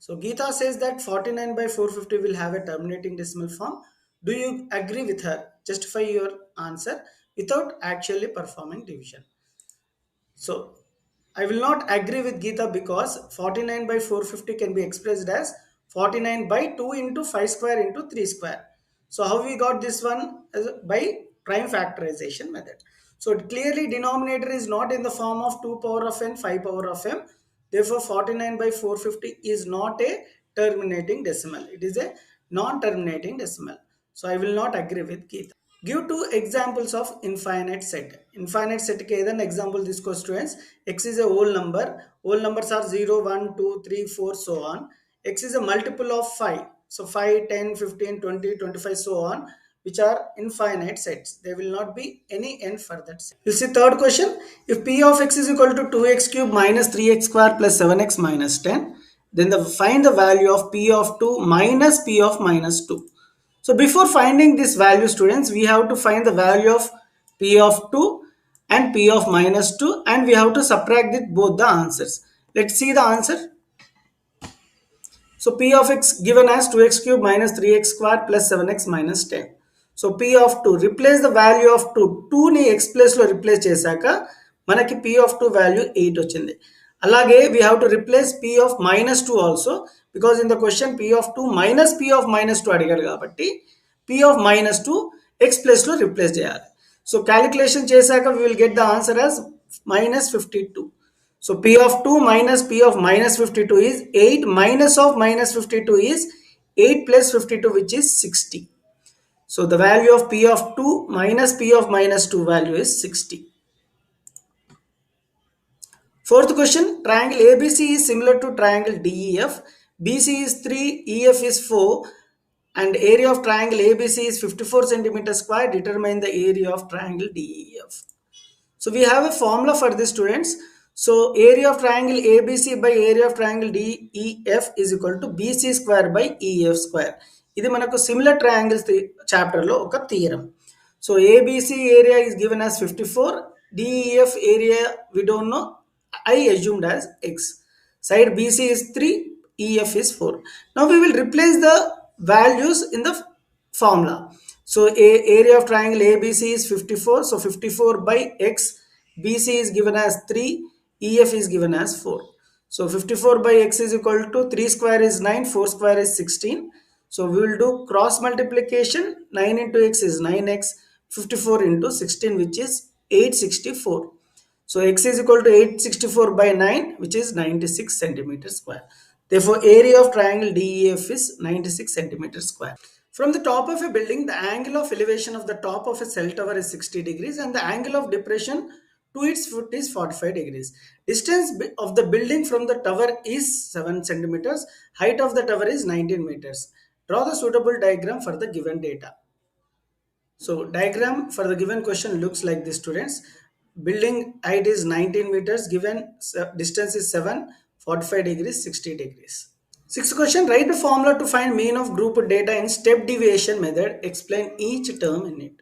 So Geeta says that 49 by 450 will have a terminating decimal form. Do you agree with her? Justify your answer without actually performing division. So I will not agree with Geeta because 49 by 450 can be expressed as 49 by 2 into 5 square into 3 square. So how we got this one? By prime factorization method. So clearly denominator is not in the form of 2 power of n, 5 power of m. Therefore 49 by 450 is not a terminating decimal. It is a non-terminating decimal. So I will not agree with Geeta. Give two examples of infinite set. Infinite set के ఏదైనా example తీసుకో students. X is a whole number. Whole numbers are 0, 1, 2, 3, 4, so on. X is a multiple of 5. So 5, 10, 15, 20, 25, so on, which are infinite sets. There will not be any end for that set. You see third question. If P of X is equal to 2x cube minus 3x square plus 7x minus 10, then find the value of P of 2 minus P of minus 2. So before finding this value students, we have to find the value of P of 2 and P of minus 2 and we have to subtract both the answers. Let's see the answer. So P of x given as 2x cube minus 3x square plus 7x minus 10. So P of 2, replace the value of 2. 2 ని x place లో replace చేశాక మనకి P of 2 value 8 వచ్చింది. అలాగే we have to replace P of minus 2 also because in the question P of 2 minus P of minus 2 అడిగాడు కాబట్టి P of minus 2 x place లో replace చేయాలి. So calculation చేశాక we will get the answer as minus 52. So P of 2 minus P of minus 52 is 8 minus of minus 52 is 8 plus 52 which is 60. So the value of P of 2 minus P of minus 2 value is 60. Fourth question, triangle ABC is similar to triangle DEF. BC is 3, EF is 4 and area of triangle ABC is 54 centimeter square. Determine the area of triangle DEF. So we have a formula for this students. So area of triangle ABC by area of triangle DEF is equal to BC square by EF square. ఇది మనకు similar triangles chapter లో ఒక theorem. So ABC area is given as 54, DEF area we don't know, I assumed as X. Side BC is 3, EF is 4. Now we will replace the values in the formula. So area of triangle ABC is 54. So 54 by X, BC is given as 3, EF is given as 4. So 54 by X is equal to 3 square is 9, 4 square is 16. So we will do cross multiplication. 9 into X is 9X, 54 into 16 which is 864. So X is equal to 864 by 9 which is 96 centimeters square. Therefore area of triangle DEF is 96 centimeters square. From the top of a building, the angle of elevation of the top of a cell tower is 60 degrees and the angle of depression to its foot is 45 degrees. Distance of the building from the tower is 7 centimeters. Height of the tower is 19 meters. Draw the suitable diagram for the given data. So diagram for the given question looks like this students. Building height is 19 meters, given distance is 7, 45 degrees, 60 degrees. Sixth question, write the formula to find mean of group data in step deviation method. Explain each term in it.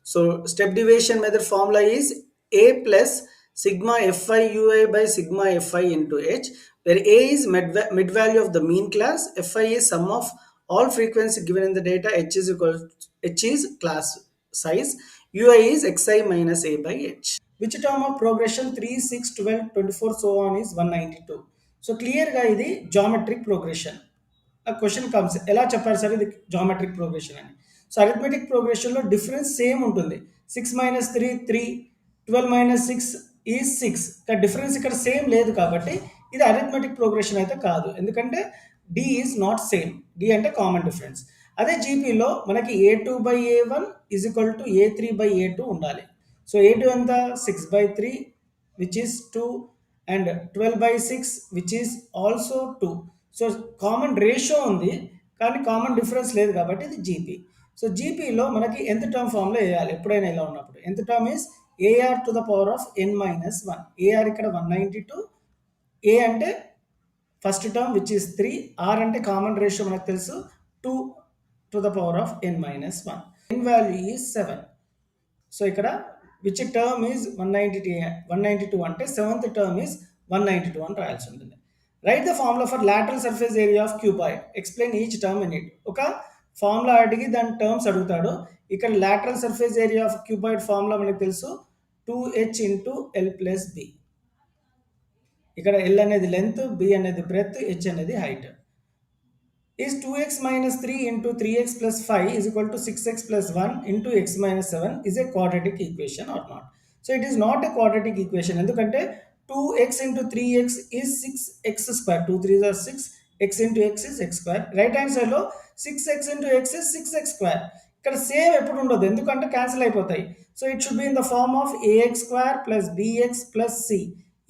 So step deviation method formula is A plus sigma Fi Ui by sigma Fi into H, where A is mid value of the mean class, Fi is sum of all frequency given in the data, H is class size, Ui is Xi minus A by H. Which term of progression 3, 6, 12, 24, so on is 192. So క్లియర్గా ఇది geometric progression. ఆ question comes ఎలా చెప్పారు sir ఇది geometric progression అని. So arithmetic ప్రోగ్రెషన్లో difference same ఉంటుంది. 6 minus 3 3, 12 minus 6 ఈ 6. Difference ఇక్కడ సేమ్ లేదు కాబట్టి ఇది అరిథమెటిక్ ప్రోగ్రెషన్ అయితే కాదు, ఎందుకంటే d is not same. D అంటే కామన్ డిఫరెన్స్. అదే జీపీలో మనకి A2 by A1 is equal to A3 by A2 ఉండాలి. సో A2 ఎంత 6 by 3 which is 2 and 12 by 6 which is also 2. So common ratio ఉంది కానీ కామన్ డిఫరెన్స్ లేదు కాబట్టి ఇది జీపీ. సో జీపీలో మనకి ఎంత టర్మ్ ఫామ్లో వేయాలి ఎప్పుడైనా ఇలా ఉన్నప్పుడు. ఎంత term is a r to the power of n minus 1. A r ఇక్కడ 192, ఏ అంటే first term which is 3, r అంటే కామన్ రేషియో మనకు తెలుసు 2 to the power of n minus 1. N value is 7. So ఇక్కడ విచ్ టర్మ్ ఈజ్ 192 అంటే seventh term is 192 అని రాయాల్సి ఉంటుంది. Right the formula for lateral surface area of cuboid, explain each term in it. ఒక formula అడిగి దాని terms అడుగుతాడు. ఇక్కడ lateral surface area of cuboid formula మనకు తెలుసు, 2h into l plus b. ఇక్కడ ఎల్ అనేది లెంత్, బి అనేది బ్రెత్, హెచ్ అనేది height. Is 2x minus 3 into 3x plus 5 is equal to 6x plus 1 into x minus 7 is a quadratic equation or not? So it is not a quadratic equation. ఎందుకంటే 2x into 3x is 6x square. 2 3s are 6. x into x is x square. Right hand side లో 6x into x is 6x square. ఇక్కడ same ఎప్పుడు ఉండదు, ఎందుకంటే cancel అయిపోతాయి. So it should be in the form of ax square plus bx plus c.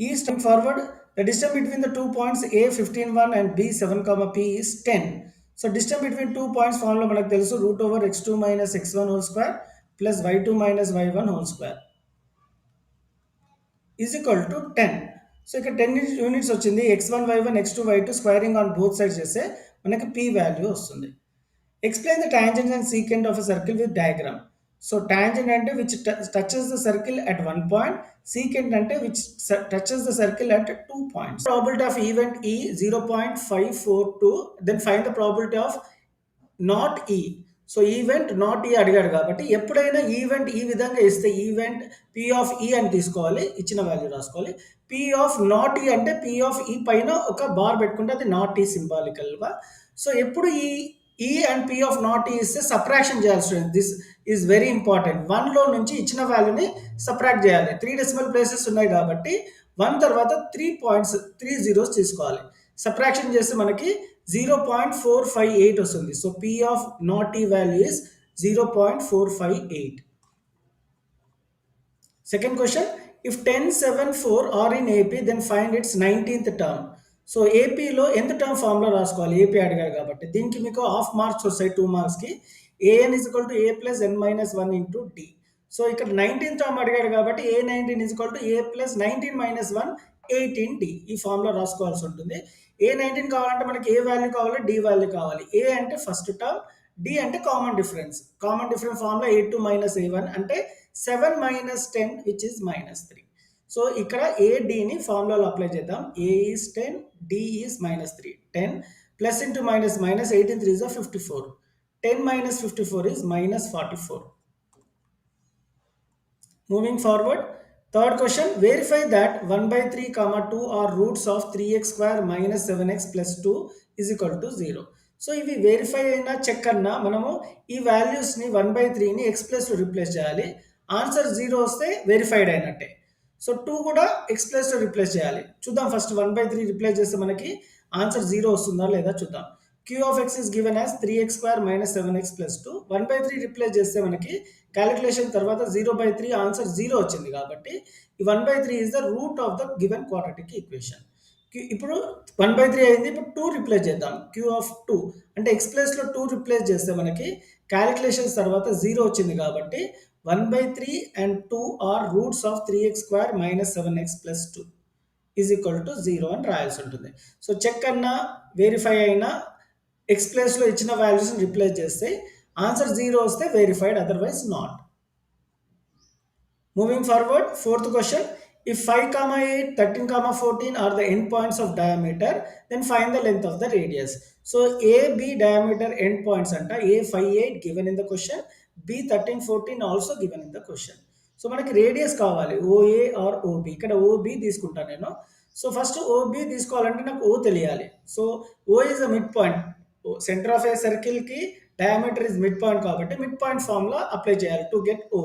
ఈ step forward, the distance between the 2 points a 15,1 and b 7, p is 10. So distance between 2 points formula manaku telusu, root over x2 minus x1 whole square plus y2 minus y1 whole square is equal to 10. So ఇక్కడ 10 units వచ్చింది. x1 y1 x2 y2 squaring on both sides చేస్తే మనకి p value వస్తుంది. Explain the tangent and secant of a circle with diagram. So tangent ante which touches the circle at one point, secant ante which touches the circle at 2 points. Probability of event E 0.542. Then find the probability of not E. So event not ఈ అడిగాడు కాబట్టి ఎప్పుడైనా event ఈ విధంగా ఇస్తే event P of ఈ అని తీసుకోవాలి, ఇచ్చిన వాల్యూ రాసుకోవాలి. పి ఆఫ్ నాట్ ఈ అంటే పి ఆఫ్ ఈ పైన ఒక బార్ పెట్టుకుంటే అది నాట్ ఈ సింబాలికల్గా. సో ఎప్పుడు ఈ అండ్ పి ఆఫ్ నాట్ ఈ ఇస్తే సబ్ట్రాక్షన్ చేయాలి student. This is very important. 1లో నుంచి ఇచ్చిన వాల్యూని సబ్ట్రాక్ట్ చేయాలి. 3 డెసిమల్ ప్లేసెస్ ఉన్నాయి కాబట్టి 1 తర్వాత 3 పాయింట్స్ 3 జీరోస్ తీసుకోవాలి. సబ్ట్రాక్షన్ చేస్తే మనకి 0.458 వస్తుంది. So p of not e value is 0.458. Second question, if 10, 7, 4 are in AP then find its 19th term. So ఏపీలో ఎంత టర్మ్ ఫార్ములా రాసుకోవాలి, ఏపీ అడిగారు కాబట్టి. దీనికి మీకు హాఫ్ మార్క్స్ వస్తాయి 2 మార్క్స్కి. An is equal to a plus n minus 1 into d. So ఇక్కడ 19th టర్మ్ అడిగాడు కాబట్టి A19 is equal to a plus 19 minus 1 18 d. ఈ ఫార్ములా రాసుకోవాల్సి ఉంటుంది. A19 కావాలంటే మనకి ఏ వాల్యూ కావాలి, డి వాల్యూ కావాలి. ఏ అంటే ఫస్ట్ టర్మ్, డి అంటే common difference. Common difference formula A2 minus A1 అంటే 7 minus 10 which is minus 3. So ఇక్కడ ఏడిని ఫార్ములాలో అప్లై చేద్దాం. A is 10, D is minus 3. 10 plus into minus minus 18 3 is 54. 10 minus 54 is minus 44. Moving forward, third question, verify that 1 by 3 comma 2 are roots of 3x square minus 7x plus 2 is equal to 0. So ఇవి verify అయినా check అన్నా మనము ఈ వాల్యూస్ని 1/3ని X ప్లస్లో replace చేయాలి. Answer 0 వస్తే verified అయినట్టే. సో 2 కూడా ఎక్స్ ప్లస్లో రిప్లేస్ చేయాలి. చూద్దాం ఫస్ట్ 1/3 రిప్లేస్ చేస్తే మనకి ఆన్సర్ 0 వస్తుందా లేదా చూద్దాం. q of x is given as 3x square minus 7x plus 2. 1/3 replace చేస్తే మనకి క్యాలిక్యులేషన్ తర్వాత 0/3 ఆన్సర్ 0 వచ్చింది కాబట్టి ఈ 1/3 is the root of the given quadratic equation. ఇప్పుడు 1/3 అయింది. ఇప్పుడు 2 రిప్లేస్ చేద్దాం. q of 2 అంటే x ప్లస్లో 2 రిప్లేస్ చేస్తే మనకి క్యాలిక్యులేషన్స్ తర్వాత 0 వచ్చింది కాబట్టి 1/3 and 2 are roots of 3x square minus 7x plus 2 is equal to 0 అని రాయాల్సి ఉంటుంది. సో చెక్ అన్నా వెరిఫై అయినా ఎక్స్ ప్లేస్లో ఇచ్చిన వాల్యూస్ని రిప్లేస్ చేస్తే ఆన్సర్ 0 వస్తే verified, otherwise not. Moving forward, fourth question, if 5, 8, 13, 14 are the end points of diameter, then find the length of the radius. So AB diameter end points anta A 5, 8 given in the question, B 13, 14 also given in the question. So మనకి radius కావాలి, OA or OB. ఇక్కడ OB తీసుకుంటాను నేను. So first OB తీసుకోవాలంటే నాకు O తెలియాలి. So O is a mid point. Centre of a సర్కిల్కి diameter is mid point కాబట్టి మిడ్ పాయింట్ ఫార్ములా అప్లై చేయాలి to get O.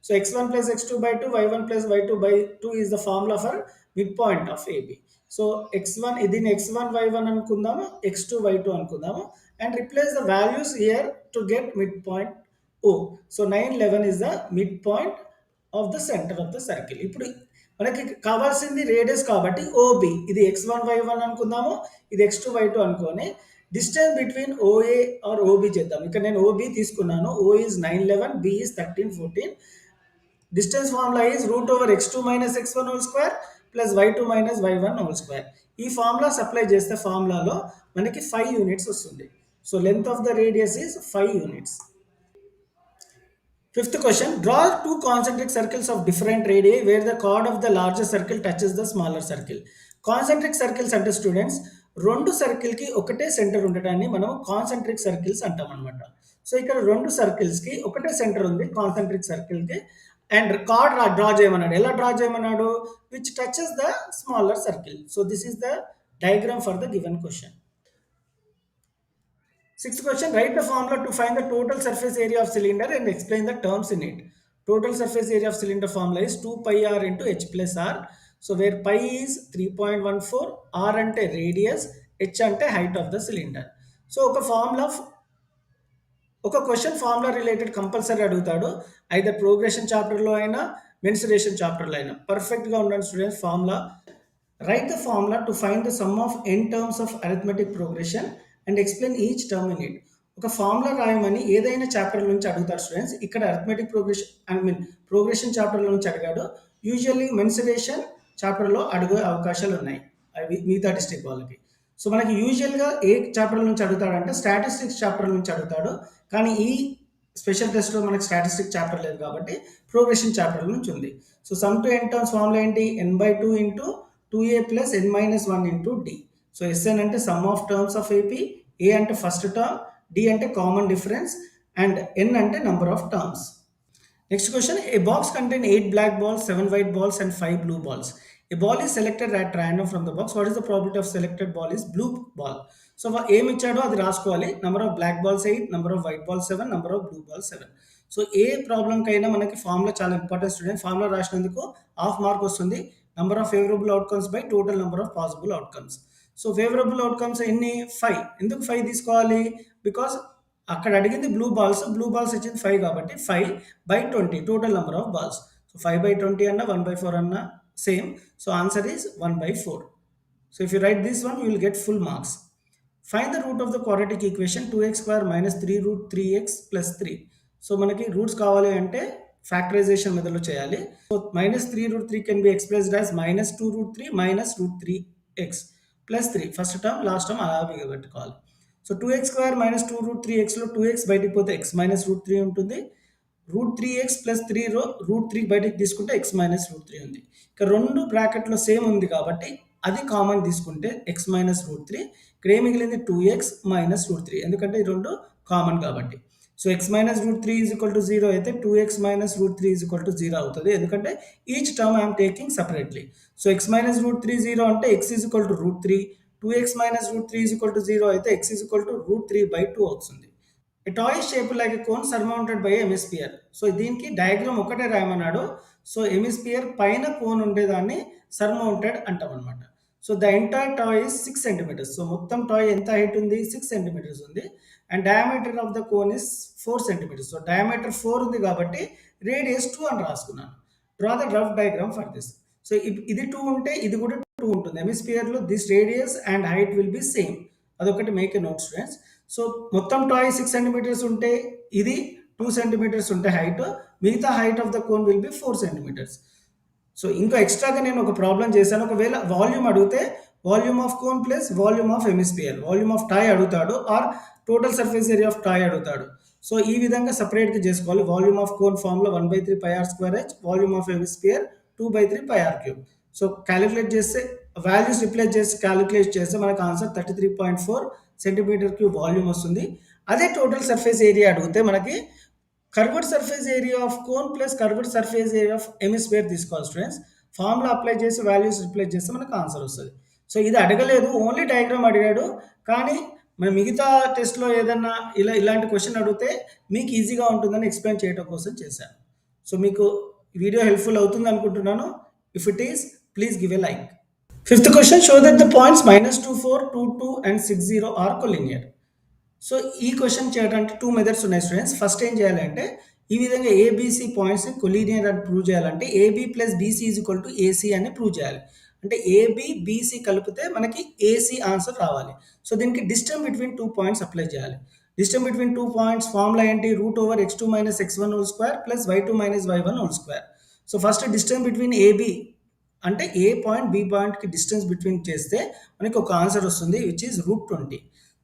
So x1 plus x2 by 2, y1 plus y2 by 2 is the formula for midpoint of AB. So x1 దీన్ని x1 y1 అనుకుందాము, x2 y2 అనుకుందాము and replace the values here to get midpoint O. So 9, 11 is the midpoint of the center of the circle. ఇప్పుడు మనకి కావాల్సింది radius కాబట్టి OB, ఇది x1 y1 అనుకుందాము, ఇది x2 y2 అనుకోని distance between OA or OB చేద్దాం. ఇక్కడ నేను OB తీసుకున్నాను. O is 9, 11, B is 13, 14. Distance formula is root over x2 minus x1 whole square plus y2 minus y1 whole square. ఈ formula supply చేస్తే ఫార్ములాలో మనకి 5 యూనిట్స్ వస్తుంది. So length of the radius is 5 units. Fifth question, draw 2 concentric circles of different radii where the chord of the larger circle touches the smaller circle. Concentric circles అంటే students 2 సర్కిల్‌కి ఒకటే centre ఉండడాన్ని మనం concentric circles అంటామనమాట. So, ఇక్కడ 2 సర్కిల్స్‌కి ఒకటే centre ఉంది concentric సర్కిల్‌కి and card draw చేయమన్నాడు. ఎలా draw చేయమన్నాడు? Which touches the smaller circle. So, this is the diagram for the given question. Sixth question, write the formula to find the total surface area of cylinder and explain the terms in it. Total surface area of cylinder formula is 2 pi r into h plus r. So where pi is 3.14, r ante radius, h ante height of the cylinder. So ఒక question formula related compulsory అడుగుతాడు. Either progression చాప్టర్లో అయినా mensuration చాప్టర్లో అయినా పర్ఫెక్ట్గా ఉండండి students. Formula right the formula to find the sum of n terms of arithmetic progression and explain each term in it. ఒక formula రాయమని ఏదైనా చాప్టర్ నుంచి అడుగుతారు స్టూడెంట్స్. ఇక్కడ అరిథమెటిక్ ప్రోగ్రెషన్ చాప్టర్లో నుంచి అడిగాడు. యూజువల్లీ మెన్సురేషన్ చాప్టర్లో అడిగే అవకాశాలు ఉన్నాయి అవి మిగతా డిస్ట్రిక్ట్ వాళ్ళకి. సో మనకి యూజువల్గా ఏ చాప్టర్ నుంచి అడుగుతాడంటే స్టాటిస్టిక్స్ చాప్టర్ నుంచి అడుగుతాడు. కానీ ఈ స్పెషల్ టెస్ట్లో మనకి స్టాటిస్టిక్ చాప్టర్ లేదు కాబట్టి ప్రోగ్రెషన్ చాప్టర్ నుంచి ఉంది. So some to n terms formula ఏంటి? n/2 into 2a plus n-1 into d. So Sn అంటే some of terms of AP, a అంటే ఫస్ట్ టర్మ్, d అంటే కామన్ డిఫరెన్స్ అండ్ n అంటే number of terms. Next question, a box contains 8 black balls, 7 white balls and 5 blue balls. A ball is selected at random from the box. What is the probability of selected ball is blue ball? So ఏమి ఇచ్చాడో అది రాసుకోవాలి. Number of black balls 8, number of white balls 7, number of blue balls 7. So ఏ ప్రాబ్లంకైనా మనకి formula చాలా important student. Formula రాసినందుకు half mark వస్తుంది. Number of favourable outcomes by total number of possible outcomes. So favourable outcomes ఎన్ని? 5. ఎందుకు 5 తీసుకోవాలి? Because అక్కడ అడిగింది బ్లూ బాల్స్ ఇచ్చింది 5 కాబట్టి 5/20 total number of balls. So 5/20 అన్న 1/4 అన్న same. So answer is 1/4. So if you right this one you will get full marks. Find the root of the quadratic equation 2x² - 3√3x + 3. So మనకి roots కావాలి అంటే factorisation మెథడ్లో చేయాలి. So -3√3 can be expressed as -2√3 - √3x + 3. First term last term అలా పెట్టుకోవాలి. So 2x² - 2√3xలో 2x బయటికి పోతే x - √3 ఉంటుంది. √3x + 3లో √3 బయటికి తీసుకుంటే x - √3 ఉంది. ఇక 2 బ్రాకెట్లో సేమ్ ఉంది కాబట్టి అది కామన్ తీసుకుంటే x - √3. ఇక్కడ ఏం మిగిలింది? 2x - √3 ఎందుకంటే ఈ 2 కామన్ కాబట్టి. సో x - √3 = 0 అయితే 2x - √3 = 0 అవుతుంది. ఎందుకంటే each term I'm taking separately. So x - √3 0 అంటే x √3. 2x - √3 = 0 అయితే x √3/2 అవుతుంది. A toy is shaped like a cone surmounted by a hemisphere. So దీనికి డయాగ్రామ్ ఒకటే రాయమన్నాడు. సో హెమిస్పియర్ పైన కోన్ ఉండేదాన్ని సర్మౌంటెడ్ అంటాం అనమాట. So the entire toy is 6 centimetres. So మొత్తం టాయ్ ఎంత హైట్ ఉంది? 6 సెంటీమీటర్స్ ఉంది. And diameter of the cone is 4 centimetres. So diameter 4 ఉంది కాబట్టి రేడియస్ 2 అని రాసుకున్నాను. Draw the rough diagram for this. So ఇది 2 ఉంటే ఇది కూడా 2 ఉంటుంది. హెమిస్పియర్లో this radius and height will be same. అదొకటి make a note students. So మొత్తం టాయ్ 6 సెంటీమీటర్స్ ఉంటే ఇది 2 సెంటీమీటర్స్ ఉంటే హైట్, మిగతా height of the cone will be 4 centimetres. So ఇంకా ఎక్స్ట్రాగా నేను ఒక ప్రాబ్లం చేశాను. ఒకవేళ వాల్యూమ్ అడిగితే volume of cone plus volume of hemisphere, volume of toy అడుగుతాడు or total surface area of toy అడుగుతాడు. సో ఈ విధంగా సపరేట్గా చేసుకోవాలి. Volume of cone formula 1/3 πr²h, volume of hemisphere 2/3 πr³. So calculate చేస్తే వాల్యూస్ రిప్లేస్ చేసి calculate చేస్తే మనకు ఆన్సర్ 33.4 సెంటీమీటర్³ వాల్యూమ్ వస్తుంది. అదే టోటల్ సర్ఫేస్ ఏరియా అడిగితే మనకి curved surface area of cone plus curved surface area of hemisphere తీసుకోవాలి స్టూడెంట్స్. ఫార్ములా అప్లై చేసి వాల్యూస్ రిప్లేస్ చేస్తే మనకు ఆన్సర్ వస్తుంది. సో ఇది అడగలేదు, ఓన్లీ డయాగ్రామ్ అడిగాడు. కానీ మన మిగతా టెస్ట్లో ఏదన్నా ఇలాంటి క్వశ్చన్ అడిగితే మీకు ఈజీగా ఉంటుందని ఎక్స్ప్లెయిన్ చేయడం కోసం చేశాను. సో మీకు వీడియో హెల్ప్ఫుల్ అవుతుంది అనుకుంటున్నాను. If it is please give a like. Fifth question, show that the points -24, 22 and 60 are collinear. So ఈ క్వశ్చన్ చేయడానికి 2 మెథడ్స్ ఉన్నాయి స్టూడెంట్స్. ఫస్ట్ ఏం చేయాలంటే ఈ విధంగా ఏబిసి పాయింట్స్ని కొలీనియర్ అని ప్రూవ్ చేయాలంటే AB + BC = AC అని ప్రూవ్ చేయాలి. అంటే AB, BC కలిపితే మనకి AC ఆన్సర్ రావాలి. సో దీనికి డిస్టెన్స్ బిట్వీన్ 2 పాయింట్స్ అప్లై చేయాలి. డిస్టెన్స్ బిట్వీన్ 2 పాయింట్స్ ఫార్ములా ఏంటి? √x2 - x1 2 + y2 - y1 2. So first distance between AB అంటే ఏ పాయింట్ బి పాయింట్కి డిస్టెన్స్ బిట్వీన్ చేస్తే మనకి ఒక ఆన్సర్ వస్తుంది విచ్ ఈస్ √20.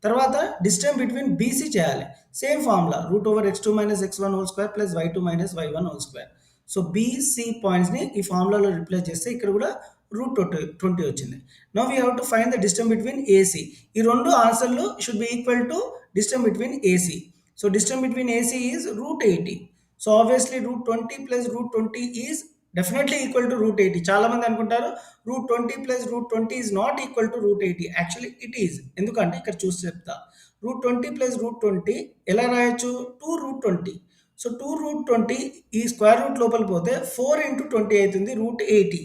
తర్వాత డిస్టెన్స్ బిట్వీన్ బీసీ చేయాలి. Same formula √x2 - x1 2 + y2 - y1 2. So BC పాయింట్స్ని ఈ ఫార్ములాలో రిప్లేస్ చేస్తే ఇక్కడ కూడా √20 వచ్చింది. Now we have to find the distance between AC. ఈ రెండు ఆన్సర్లు should be equal to distance between AC. So distance between AC is √80. So obviously √20 plus √20 is definitely equal to √80. చాలా మంది అనుకుంటారు √20 plus √20 is not equal to √80. Actually it is. ఎందుకంటే ఇక్కడ చూసి చెప్తా. √20 ప్లస్ √20 ఎలా రాయొచ్చు? 2√20. సో 2√20 ఈ స్క్వేర్ రూట్ లోపల పోతే 4 into 20 అవుతుంది, √80.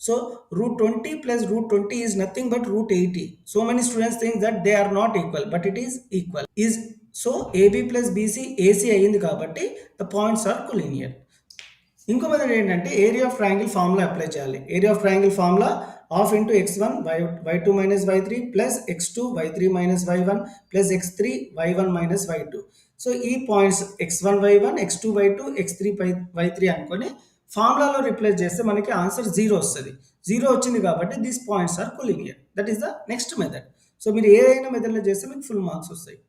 So √20 plus √20 is nothing but √80. So many students think that they are not equal, but it is equal. So AB plus BC AC అయ్యింది కాబట్టి the points are collinear. ఇంకో method ఏంటంటే area of triangle formula apply చేయాలి. Area of triangle formula half into x1 y2 minus y3 plus x2 y3 minus y1 plus x3 y1 minus y2. So ఈ points x1 y1 x2 y2 x3 y3 అనుకొని ఫార్ములాలో replace చేస్తే మనకి answer 0 వస్తుంది. 0 వచ్చింది కాబట్టి these points are collinear. That is the next method. So మీరు ఏదైనా మెథడ్లో చేస్తే మీకు ఫుల్ మార్క్స్ వస్తాయి.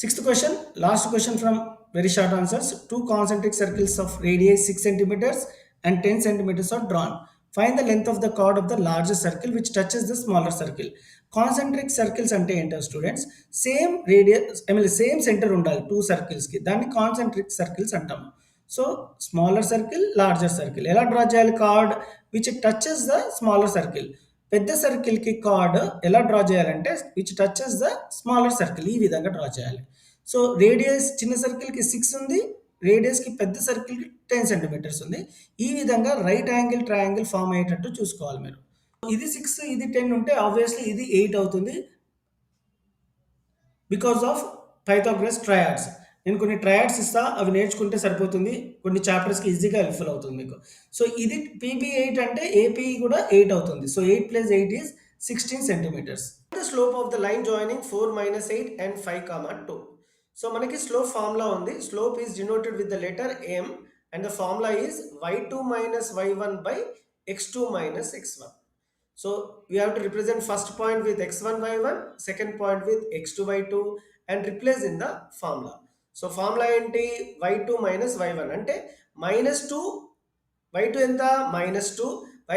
Sixth question, last question from very short answers. Two concentric circles of radius 6 centimeters and 10 centimeters are drawn. Find the length of the chord of the larger circle which touches the smaller circle. Concentric circles ante enta students, same radius, same center undali two circles ki, danni concentric circles antam. So smaller circle, larger circle. Ela draw cheyali chord which touches the smaller circle. పెద్ద సర్కిల్కి card ఎలా draw చేయాలంటే which touches the smaller circle, ఈ విధంగా draw చేయాలి. So radius చిన్న సర్కిల్కి 6 ఉంది, రేడియస్కి పెద్ద సర్కిల్కి 10 centimetres ఉంది. ఈ విధంగా రైట్ యాంగిల్ ట్రయాంగిల్ ఫామ్ అయ్యేటట్టు చూసుకోవాలి మీరు. ఇది 6 ఇది 10 ఉంటే ఆబ్వియస్లీ ఇది 8 అవుతుంది బికాస్ ఆఫ్ పైథాగరస్ ట్రయాడ్స్. నేను కొన్ని ట్రయాడ్స్ ఇస్తా, అవి నేర్చుకుంటే సరిపోతుంది, కొన్ని చాప్టర్స్కి ఈజీగా హెల్ప్ఫుల్ అవుతుంది మీకు. సో ఇది PB8 అంటే AP కూడా 8 అవుతుంది. So 8 + 8 is 16 centimetres. The slope of the line joining 4 - 8 and 5, 2. So మనకి స్లోప్ ఫార్ములా ఉంది. Slope is denoted with the letter M and the formula is y2 - y1 by x2 - x1. So we have to represent first point with x1 y1, second point with x2 y2 and replace in the formula. So formula ఏంటి? y2 - y1 అంటే -2, y2 ఎంత? -2,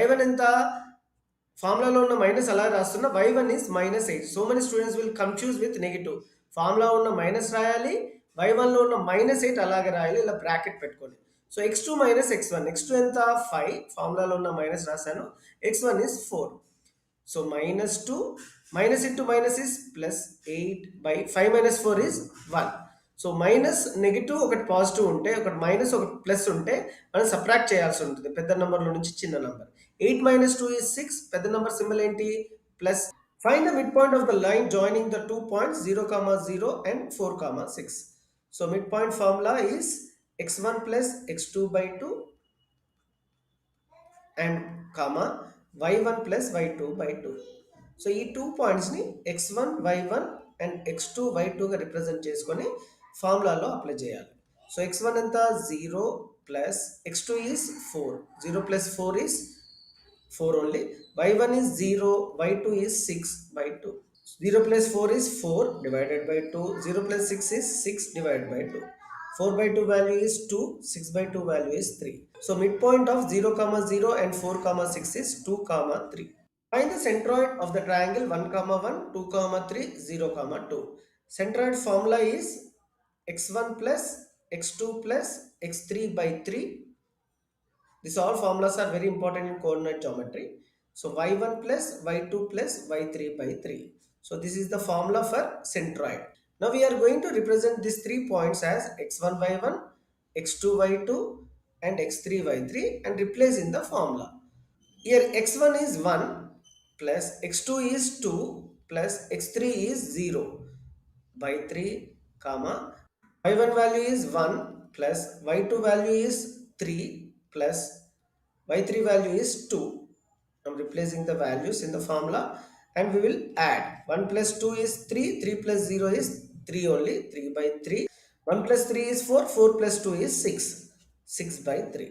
y1 ఎంత? ఫార్ములాలో ఉన్న minus అలా రాస్తున్నా, y1 is -8. So many students will confuse with negative. Formula ఉన్న minus రాయాలి, y1లో ఉన్న -8 అలాగే రాయాలి, ఇలా బ్రాకెట్ పెట్టుకోండి. సో x2 - x1, x2 ఎంత? 5, ఫార్ములాలో ఉన్న మైనస్ రాశాను, x1 is 4. So -2, minus into minus is +8 by 5 - 4 is 1. So minus negative ఒకటి పాజిటివ్ ఉంటే, ఒకటి మైనస్ ఒకటి ప్లస్ ఉంటే మనం సబ్ట్రాక్ట్ చేయాల్సి ఉంటుంది పెద్ద నెంబర్లో నుంచి చిన్న నెంబర్. 8 - 2 is 6. పెద్ద నెంబర్ సింబల్ ఏంటి? Plus. Find the mid point of the line joining the 2 points 0, 0 and 4, 6. So mid point formula is x1 + x2 by 2 and y1 + y2 by 2. So ఈ 2 పాయింట్స్ని x1 y1 and x2 y2గా represent చేసుకొని ఫార్ములాలో apply చేయాలి. So x1 ఎంత? 0 plus x2 is 4. 0 + 4 is 4 only. y1 is 0, y2 is 6 by 2. 0 + 4 is 4 divided by 2. 0 + 6 is 6 divided by 2. 4 by 2 value is 2, 6 by 2 value is 3. So midpoint of 0, 0 and 4, 6 is 2, 3. Find the centroid of the triangle 1, 1, 2, 3, 0, 2. Centroid formula is x1 plus x2 plus x3 by 3. These all formulas are very important in coordinate geometry. So y1 plus y2 plus y3 by 3. So this is the formula for centroid. Now we are going to represent these 3 points as x1 y1, x2 y2 and x3 y3 and replace in the formula. Here x1 is 1 plus x2 is 2 plus x3 is 0 by 3, y1 value is 1 plus y2 value is 3 plus y3 value is 2. I'm replacing the values in the formula and we will add. 1 plus 2 is 3, 3 plus 0 is 3 only, 3 by 3. 1 plus 3 is 4, 4 plus 2 is 6, 6 by 3.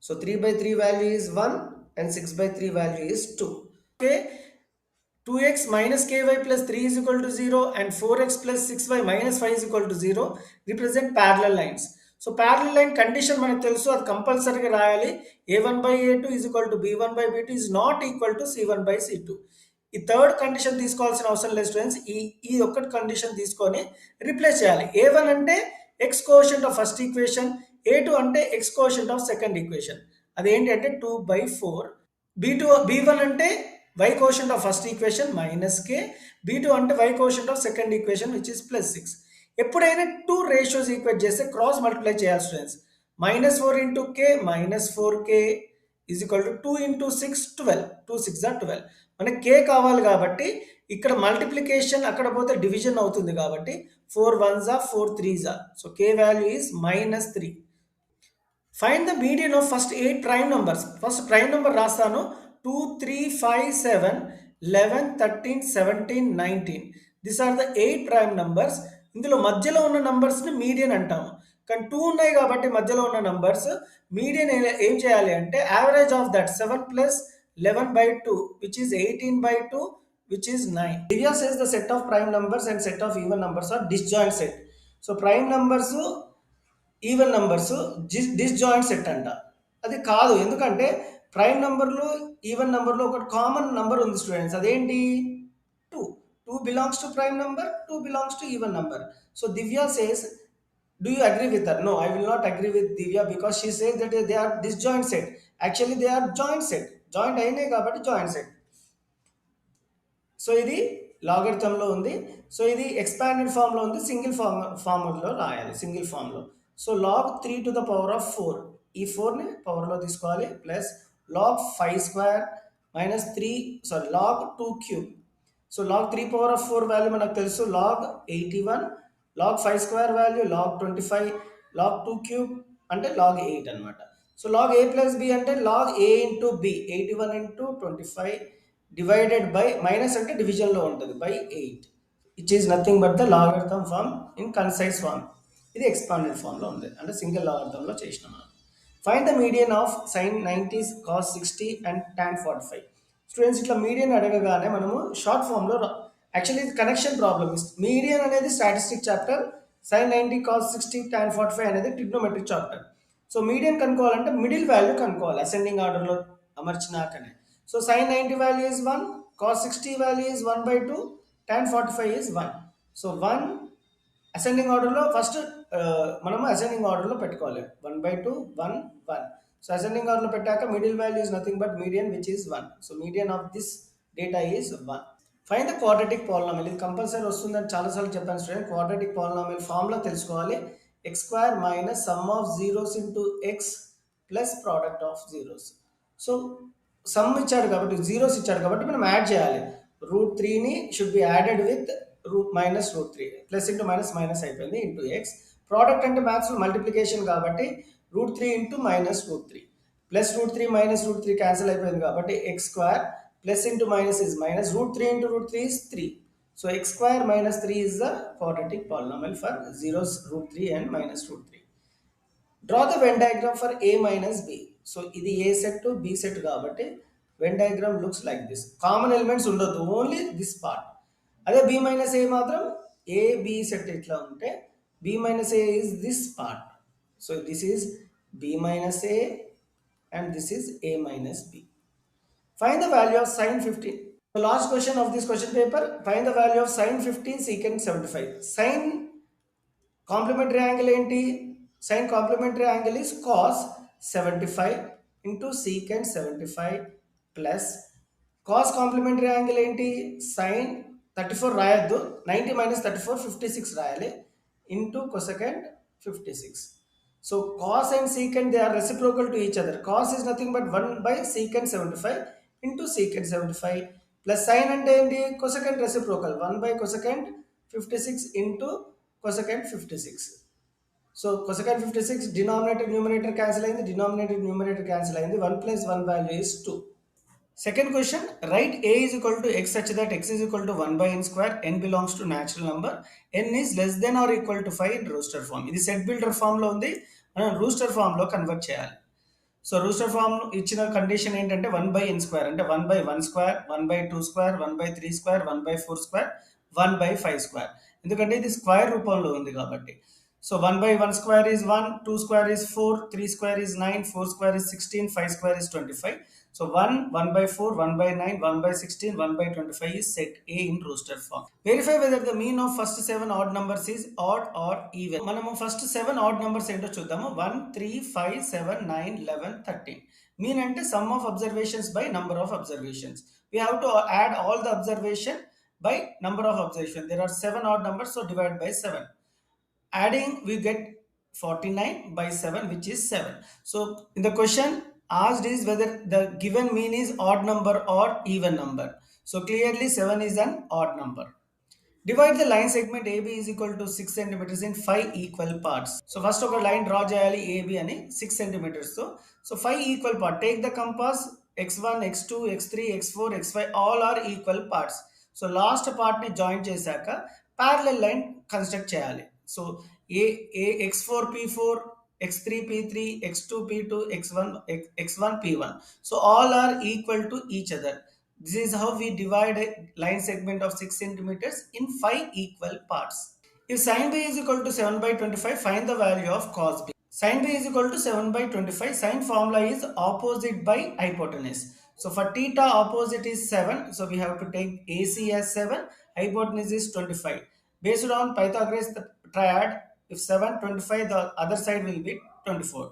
So 3 by 3 value is 1 and 6 by 3 value is 2. Okay, 2x minus ky plus 3 is equal to 0 and 4x plus 6y minus 5 is equal to 0 represent parallel lines. So parallel line condition మనకు తెలుసు, అది కంపల్సరీగా రాయాలి. A1/A2 is equal to B1/B2 is not equal to C1/C2. ఈ third condition తీసుకోవాల్సిన అవసరం లేదు students. ఈ ఒక్కటి కండిషన్ తీసుకొని రిప్లేస్ చేయాలి. A1 అంటే X quotient of first equation, A2 అంటే X quotient of second equation. అదేంటి అంటే 2/4. B1 అంటే y quotient of first equation minus k, B2 అంటే y quotient of second equation which is +6. ఎప్పుడైనా టూ రేషియోస్ ఈక్వేట్ చేస్తే cross multiply చేయాలి students. -4 into k -4k is equal to 2 into 6 12. 2 6 12. మనకి k కావాలి కాబట్టి ఇక్కడ మల్టిప్లికేషన్ అక్కడ పోతే డివిజన్ అవుతుంది కాబట్టి 4 1s are 4 3s are. So k value is -3. Find the median of first 8 prime numbers. First prime number రాస్తాను. 2 3 5 7 11 13 17 19. This are the 8 prime numbers. ఇందులో మధ్యలో ఉన్న నంబర్స్ని మీడియన్ అంటాము. కానీ 2 ఉన్నాయి కాబట్టి మధ్యలో ఉన్న నంబర్స్ మీడియన్ ఏం చేయాలి అంటే average of that 7 plus 11/2 which is 18/2 which is 9. Divya says the set of prime numbers and set of even numbers are disjoint set. So prime numbers even numbers disjoint set అంట. అది కాదు, ఎందుకంటే prime నెంబర్లో even నెంబర్లో ఒక common number ఉంది students. అదేంటి? 2. 2 belongs to prime number, 2 belongs to even number. So Divya says, do you agree with her? No, I will not agree with Divya because she says that they are disjoint set. Actually they are joint set. Joint అయినాయి కాబట్టి joint set. So ఇది లాగరిథంలో ఉంది. So ఇది expanded ఫామ్లో ఉంది. Single ఫామ్లో రాయాలి, single ఫామ్లో. So log 3 to the power of 4, ఈ 4ని పవర్లో తీసుకోవాలి, plus log 5 square minus 3 log 2 cube. So log 3 power of 4 value మనకు తెలుసు log 81, log 5 square value log 25, log 2 cube అంటే log 8 అనమాట. So log a plus b అంటే log a into b, 81 into 25 divided by, minus అంటే డివిజన్లో ఉంటుంది, by 8. It is nothing but the logarithm form in concise form. ఇది expanded ఫామ్లో ఉంది, అంటే సింగిల్ లాగరిథంలో చేసినాం మనం. Find the median of sin 90, cos 60 and tan 45. Students ఇట్లా మీడియన్ అడగగానే మనము షార్ట్ ఫామ్లో, యాక్చువల్లీ ఇది కనెక్షన్ ప్రాబ్లమ్. మీడియన్ అనేది statistic chapter, sin 90, cos 60, tan 45 అనేది ట్రిగ్నోమెట్రిక్ చాప్టర్. సో మీడియన్ కనుక్కోవాలంటే మిడిల్ వాల్యూ కనుక్కోవాలి అసెండింగ్ ఆర్డర్లో అమర్చినాకనే. So sin 90 value is 1, cos 60 value is 1/2, tan 45 is 1. So 1 ascending ఆర్డర్లో ఫస్ట్ మనము అసెండింగ్ ఆర్డర్లో పెట్టుకోవాలి. 1/2 1 1. సో అసెండింగ్ ఆర్డర్లో పెట్టాక middle value is nothing but median which is 1. So median of this data is 1. Find the quadratic polynomial. ఇది compulsory వస్తుందని చాలాసార్లు చెప్పాను స్టూడెంట్. క్వాడ్రాటిక్ పాలినామియల్ ఫార్ములా తెలుసుకోవాలి. x² minus sum of zeros into x plus product of zeros. So sum ఇచ్చాడు కాబట్టి, zeros ఇచ్చాడు కాబట్టి మనం యాడ్ చేయాలి. √3ని should be added with -√3, plus into minus minus అయిపోయింది, ఇంటూ ఎక్స్. ప్రోడక్ట్ అంటే మ్యాథ్స్లో మల్టిప్లికేషన్ కాబట్టి √3 ఇంటూ -√3, ప్లస్ √3 -√3 క్యాన్సిల్ అయిపోయింది కాబట్టి x² plus into minus is minus, √3 into √3 is 3. So x² minus 3 is the quadratic polynomial for zeros √3 and -√3. Draw the Venn diagram for a minus b. So ఇది A set B set కాబట్టి Venn diagram looks like this. Common elements ఉండదు, only this part. అదే B minus A మాత్రం A B set ఇట్లా ఉంటే B minus A is this part. So this is B minus A and this is A minus B. Find the value of sin 15. The last question of this question paper, find the value of sin 15 secant 75. Sin complementary angle enti? Sin complementary angle is cos 75 into secant 75 plus cos complementary angle enti? Sin 34 రాయద్దు, 90 minus 34 56 రాయాలి, into cosecant 56. So cos and secant, they are reciprocal to each other. Cos is nothing but 1 by secant 75 into secant 75 plus sin అంటే ఏంటి? cosecant reciprocal 1 by cosecant 56 into cosecant 56. So cosecant 56 denominator numerator cancel అయింది, denominator numerator cancel అయింది, 1 plus 1 value is 2. Second question, write a is equal to x such that x is equal to 1 by n square, n belongs to natural number, n is less than or equal to 5 in rooster form. ఇది set builder ఫామ్లో ఉంది, మనం rooster ఫామ్లో convert చేయాలి. So rooster form ఇచ్చిన condition ఏంటంటే 1 by n square అంటే 1 by 1 square, 1 by 2 square, 1 by 3 square, 1 by 4 square, 1 by 5 square. ఎందుకంటే ఇది స్క్వేర్ రూపంలో ఉంది కాబట్టి. So 1 by 1 square is 1, 2 square is 4, 3 square is 9, 4 square is 16, 5 square is 25. So 1 by 4, 1 by 9, 1 by 16, 1 by 25 is set A in roster form. Verify whether the mean of first 7 odd numbers is odd or even. మనము first 7 add numbers ఏంటో చూద్దాము. 1, 3, 5, 7, 9, 11, 13. Mean అంటే sum of observations by number of observations. We have to add all the observation by number of observation. There are 7 odd numbers, so divide by 7. Adding, we get 49 by 7, which is 7. So in the question asked is whether the given mean is odd number or even number. So clearly 7 is an odd number. Divide the line segment AB is equal to 6 centimeters in 5 equal parts. So first ఒక line draw చేయాలి AB అని 6 centimeters తో. So 5 equal parts. Take the compass x1, x2, x3, x4, x5 all are equal parts. So last part ని join చేశాక parallel line construct చేయాలి. So A x4 p4, x3 p3, x2 p2, x1 p1. So all are equal to each other. This is how we divide a line segment of 6 centimeters in 5 equal parts. If sin B is equal to 7 by 25, find the value of cos B. Sin B is equal to 7 by 25. Sin formula is opposite by hypotenuse. So for theta opposite is 7. So we have to take AC as 7. Hypotenuse is 25. Based on Pythagoras triad, if 7, 25, the other side will be 24.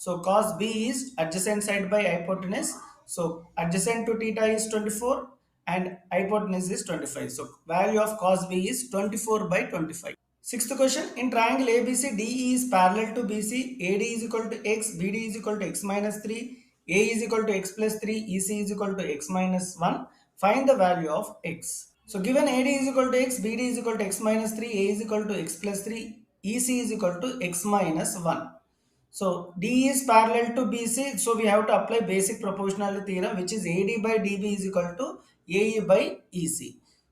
So cos B is adjacent side by hypotenuse. So adjacent to theta is 24 and hypotenuse is 25. So value of cos B is 24 by 25. Sixth question, in triangle ABC, DE is parallel to BC, AD is equal to x, BD is equal to x minus 3, A is equal to x plus 3, EC is equal to x minus 1. Find the value of x. So given AD is equal to x, BD is equal to x minus 3, A is equal to x plus 3, EC is equal to x minus 1. So D is parallel to BC, so we have to apply basic proportionality theorem, which is AD by DB is equal to AE by EC.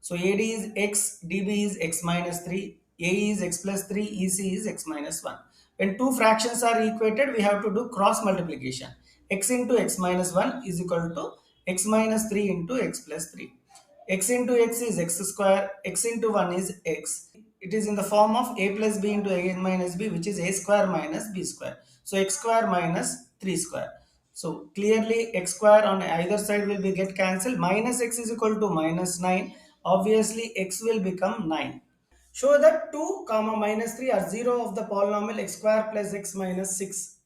So AD is x, DB is x minus 3, AE is x plus 3, EC is x minus 1. When two fractions are equated, we have to do cross multiplication. X into x minus 1 is equal to x minus 3 into x plus 3. X into x is x square, x into 1 is x. It is in the form of a plus b into a minus b, which is a square minus b square. So x square minus 3 square. So clearly x square on either side will be get cancelled. Minus x is equal to minus 9. Obviously x will become 9. Show that 2 comma minus 3 are 0 of the polynomial x square plus x minus 6.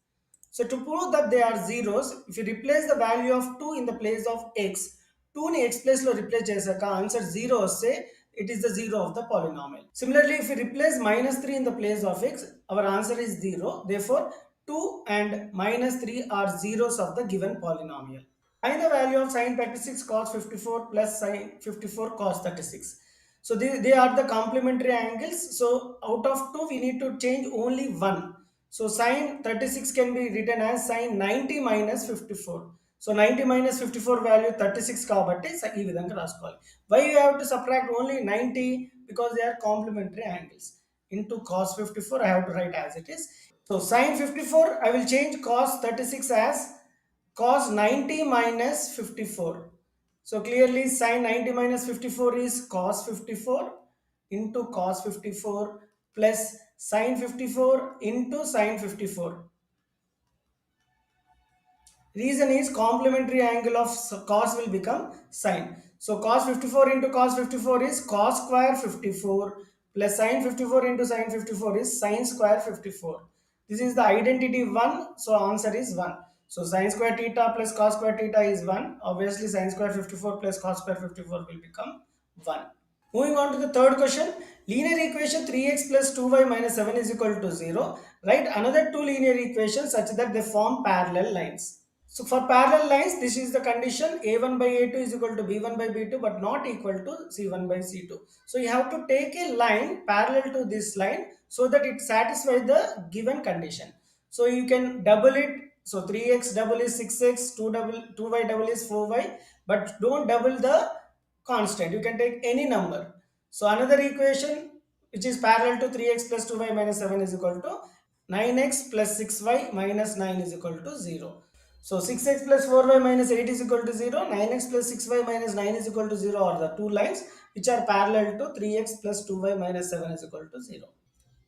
So to prove that they are zeros, if you replace the value of 2 in the place of x, 2 ni x place lo replace chesaka answer 0 say it is the 0 of the polynomial. Similarly, if we replace minus 3 in the place of x, our answer is 0. Therefore, 2 and minus 3 are zeros of the given polynomial. Find the value of sin 36 cos 54 plus sin 54 cos 36. So they are the complementary angles. So out of 2, we need to change only 1. So sin 36 can be written as sin 90 minus 54. So 90 minus 54 value 36 కాబట్టి ఈ విధంగా రాసుకోవాలి. Why you have to subtract only 90? Because they are complementary angles. Into cos 54 I have to write as it is. So sin 54 I will change cos 36 as cos 90 minus 54. So clearly sin 90 minus 54 is cos 54 into cos 54 plus sin 54 into sin 54. Reason is complementary angle of cos will become sin. So cos 54 into cos 54 is cos square 54 plus sin 54 into sin 54 is sin square 54. This is the identity 1, so answer is 1. So sin square theta plus cos square theta is 1. Obviously sin square 54 plus cos square 54 will become 1. Moving on to the third question, linear equation 3x plus 2y minus 7 is equal to 0. Write another two linear equations such that they form parallel lines. So for parallel lines, this is the condition a1 by a2 is equal to b1 by b2 but not equal to c1 by c2. So you have to take a line parallel to this line so that it satisfies the given condition. So you can double it. So 3x double is 6x, 2y double is 4y, but don't double the constant. You can take any number. So another equation which is parallel to 3x plus 2y minus 7 is equal to 9x plus 6y minus 9 is equal to 0. So 6x plus 4y minus 8 is equal to 0, 9x plus 6y minus 9 is equal to 0 are the two lines which are parallel to 3x plus 2y minus 7 is equal to 0.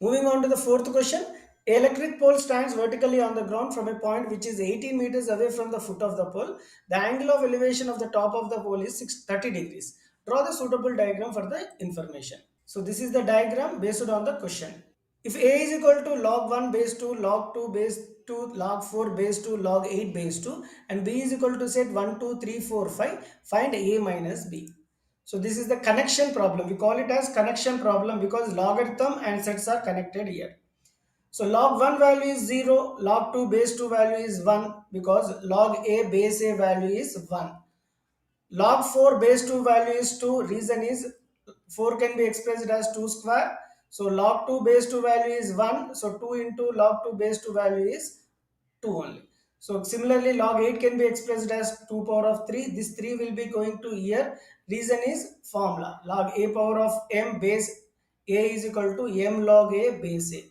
Moving on to the fourth question. A electric pole stands vertically on the ground from a point which is 18 meters away from the foot of the pole. The angle of elevation of the top of the pole is 30 degrees. Draw the suitable diagram for the information. So this is the diagram based on the question. If A is equal to log 1 base 2, log 2 base 2, log 4 base 2, log 8 base 2, and B is equal to set 1, 2, 3, 4, 5, find A minus B. So this is the connection problem. We call it as connection problem because logarithm and sets are connected here. So log 1 value is 0, log 2 base 2 value is 1 because log A base A value is 1. Log 4 base 2 value is 2. Reason is 4 can be expressed as 2 square. So log 2 base 2 value is 1. So 2 into log 2 base 2 value is 2 only. So similarly log 8 can be expressed as 2 power of 3. This 3 will be going to here. Reason is formula. Log A power of m base A is equal to m log A base A.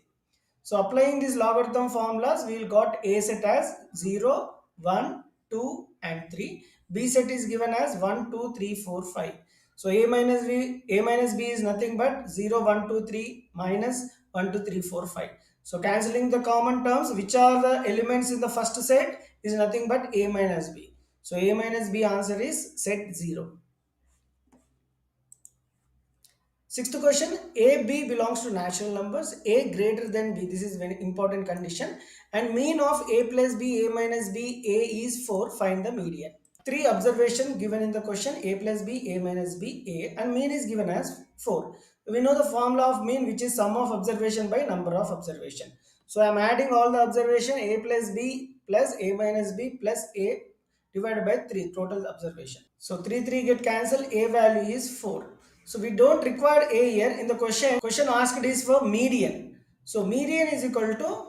So applying these logarithm formulas, we will got A set as 0, 1, 2 and 3. B set is given as 1, 2, 3, 4, 5. So A minus B is nothing but 0, 1, 2, 3 minus 1, 2, 3, 4, 5. So cancelling the common terms, which are the elements in the first set is nothing but A minus B. So A minus B answer is set 0. Sixth question, A, B belongs to natural numbers, A greater than B, this is very important condition, and mean of A plus B, A minus B, A is 4, find the median. Three observation given in the question, A plus B, A minus B, A, and mean is given as 4. We know the formula of mean, which is sum of observation by number of observation. So I am adding all the observation, A plus B plus A minus B plus A divided by 3, total observation. So 3 get cancelled, A value is 4. So we don't require A here. In the question asked is for median. So median is equal to,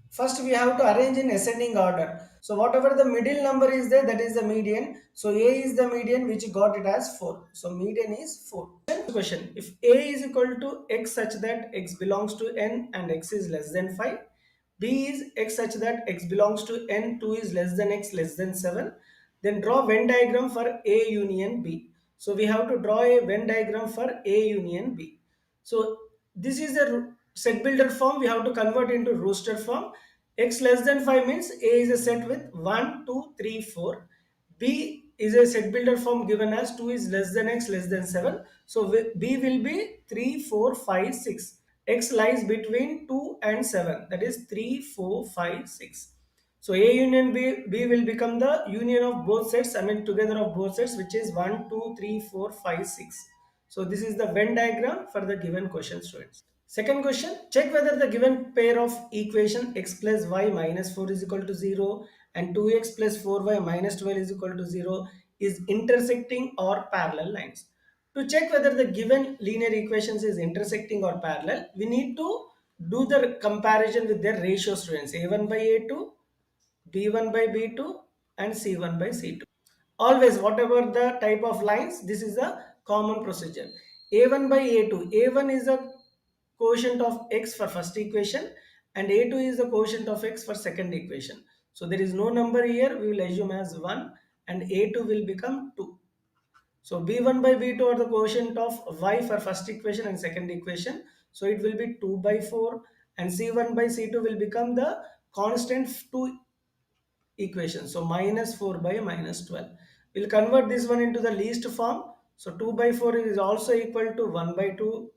first we have to arrange in ascending order. So whatever the middle number is there, that is the median. So A is the median, which got it as 4. So median is 4. Question, if A is equal to x such that x belongs to n and x is less than 5, B is x such that x belongs to n, 2 is less than x less than 7, then draw Venn diagram for A union B. So we have to draw a Venn diagram for A union B. So this is the set builder form. We have to convert into roster form. X less than 5 means A is a set with 1, 2, 3, 4. B is a set builder form given as 2 is less than x less than 7. So B will be 3, 4, 5, 6. X lies between 2 and 7. That is 3, 4, 5, 6. So A union B will become the union of both sets, I mean together of both sets, which is 1, 2, 3, 4, 5, 6. So this is the Venn diagram for the given question, students. Second question, check whether the given pair of equation x plus y minus 4 is equal to 0 and 2x plus 4y minus 12 is equal to 0 is intersecting or parallel lines. To check whether the given linear equations is intersecting or parallel, we need to do the comparison with their ratio, students. A1 by A2, B1 by B2 and C1 by C2. Always, whatever the type of lines, this is a common procedure. A1 by A2. A1 is the quotient of x for first equation and A2 is the quotient of x for second equation. So there is no number here. We will assume as 1 and A2 will become 2. So B1 by B2 are the quotient of y for first equation and second equation. So it will be 2 by 4 and C1 by C2 will become the constant to equation. So minus 4 by minus 12. We'll convert this one into the least form. So 2 by 4 is also equal to 1 by 2.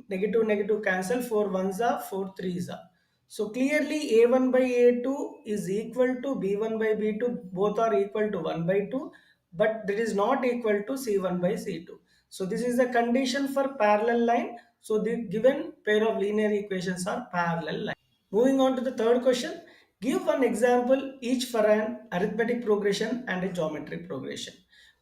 Negative negative cancel, 4 ones are 4 threes are. So clearly A1 by A2 is equal to B1 by B2. Both are equal to 1 by 2. But that is not equal to C1 by C2. So this is the condition for parallel line. So the given pair of linear equations are parallel line. Moving on to the third question, give one example each for an arithmetic progression and a geometric progression.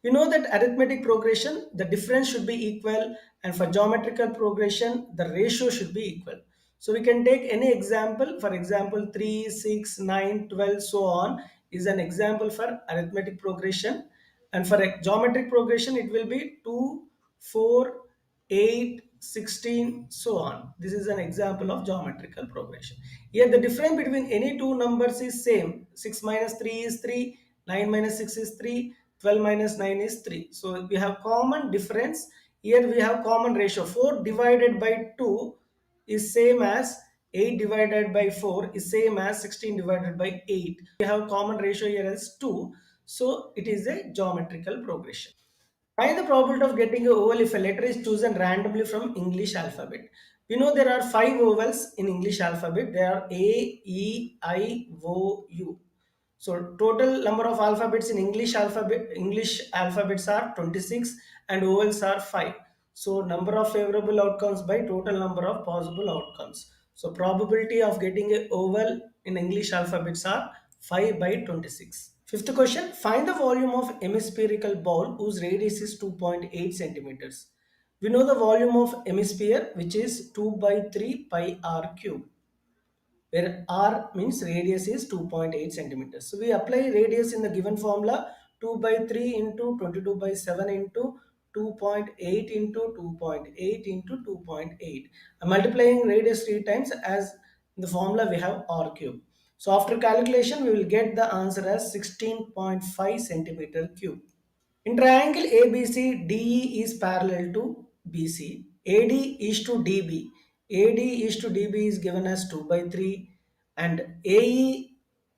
We know that arithmetic progression, the difference should be equal, and for geometrical progression, the ratio should be equal. So we can take any example, for example, 3, 6, 9, 12, so on is an example for arithmetic progression. And for a geometric progression, it will be 2, 4, 8, 16, so on. This is an example of geometrical progression. Here the difference between any two numbers is same. 6 minus 3 is 3, 9 minus 6 is 3, 12 minus 9 is 3. So we have common difference. Here we have common ratio. 4 divided by 2 is same as 8 divided by 4 is same as 16 divided by 8. We have common ratio here as 2. So it is a geometrical progression. Find the probability of getting a vowel if a letter is chosen randomly from English alphabet. We know there are 5 vowels in English alphabet. They are A, E, I, O, U. So total number of alphabets in English alphabets are 26 and vowels are 5. So number of favorable outcomes by total number of possible outcomes. So probability of getting a vowel in English alphabets are 5 by 26. Fifth question, find the volume of hemispherical ball whose radius is 2.8 centimeters. We know the volume of hemisphere which is 2 by 3 pi r cube, where r means radius is 2.8 centimeters. So we apply radius in the given formula 2 by 3 into 22 by 7 into 2.8 into 2.8 into 2.8. I'm multiplying radius 3 times as in the formula we have r cube. So after calculation we will get the answer as 16.5 centimeter cube. In triangle ABC, DE is parallel to BC. AD is to DB. AD is to DB is given as 2 by 3 and AE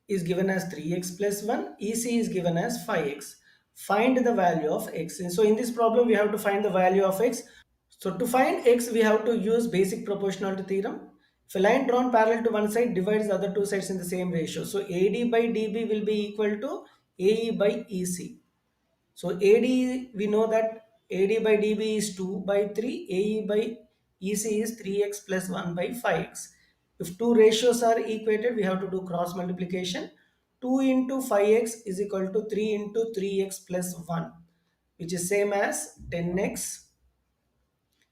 is given as 3x plus 1. EC is given as 5x. Find the value of x. So in this problem, we have to find the value of x. So to find x, we have to use basic proportionality theorem. If a line drawn parallel to one side divides the other two sides in the same ratio, so AD by DB will be equal to AE by EC. So AD, we know that AD by DB is 2 by 3, AE by EC is 3x plus 1 by 5x. If two ratios are equated, we have to do cross multiplication. 2 into 5x is equal to 3 into 3x plus 1, which is same as 10x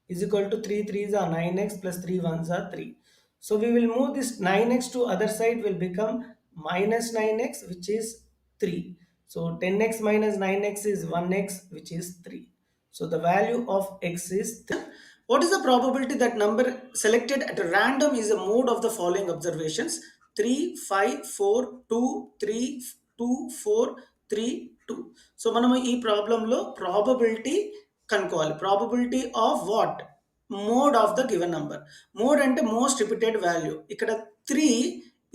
is equal to 3 3s are 9x plus 3 1s are 3. So we will move this 9x to other side will become minus 9x, which is 3. So 10x minus 9x is 1x, which is 3. So the value of x is 3. What is the probability that number selected at random is a mode of the following observations? 3, 5, 4, 2, 3, 2, 4, 3, 2. So మనము ఈ ప్రాబ్లంలో probability కనుక్కోవాలి. Probability of what? Mode of the given number. Mode అంటే most repeated value. ఇక్కడ 3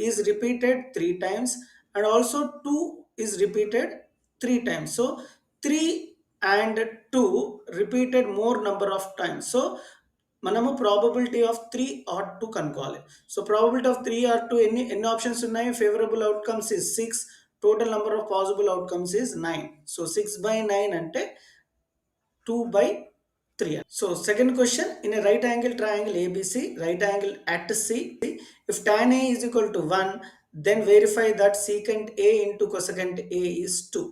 is repeated 3 times and also 2 is repeated 3 times. So 3 and 2 repeated more number of times. So మనము probability of 3 are 2 కనుక్కోవాలి. So probability of 3 are 2 ఎన్ని options ఉన్నాయి? Favourable outcomes is 6, total number of possible outcomes is 9. So 6 by 9 ante 2 by 3. So second question, in a right angle triangle ABC, right angle at C, if tan A is equal to 1, then verify that secant A into cosecant A is 2.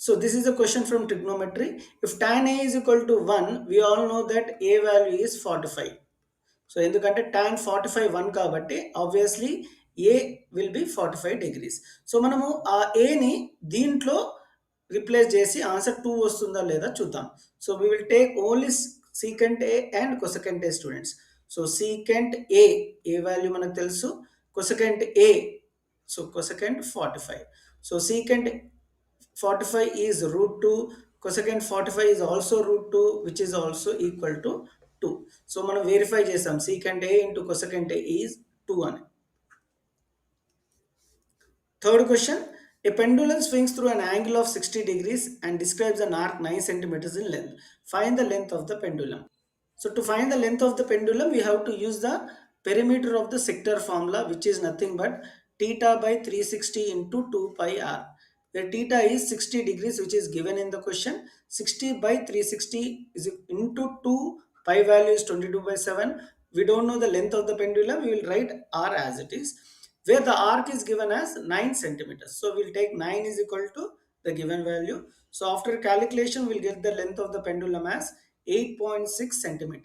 So this is a question from trigonometry. If tan A is equal to 1, we all know that A value is 45. So ఎందుకంటే tan 45 1 కాబట్టి obviously A will be 45 degrees. So మనము ఆ ఏని దీంట్లో replace చేసి answer 2 వస్తుందా లేదా చూద్దాం. So we will take only secant A and cosecant A students. So secant A value మనకు తెలుసు, cosecant A so cosecant 45. So secant 45 is root 2, cosecant 45 is also root 2, which is also equal to 2. So మనం verify చేసాం secant A into cosecant A is 2 అని. Third question, a pendulum swings through an angle of 60 degrees and describes an arc 9 centimeters in length. Find the length of the pendulum. So to find the length of the pendulum, we have to use the perimeter of the sector formula, which is nothing but theta by 360 into 2 pi r, where theta is 60 degrees, which is given in the question. 60 by 360 is into 2, pi value is 22 by 7. We don't know the length of the pendulum. We will write r as it is, where the arc is given as 9 centimeters. So we'll take 9 is equal to the given value. So after calculation, we'll get the length of the pendulum as 8.6 centimeters.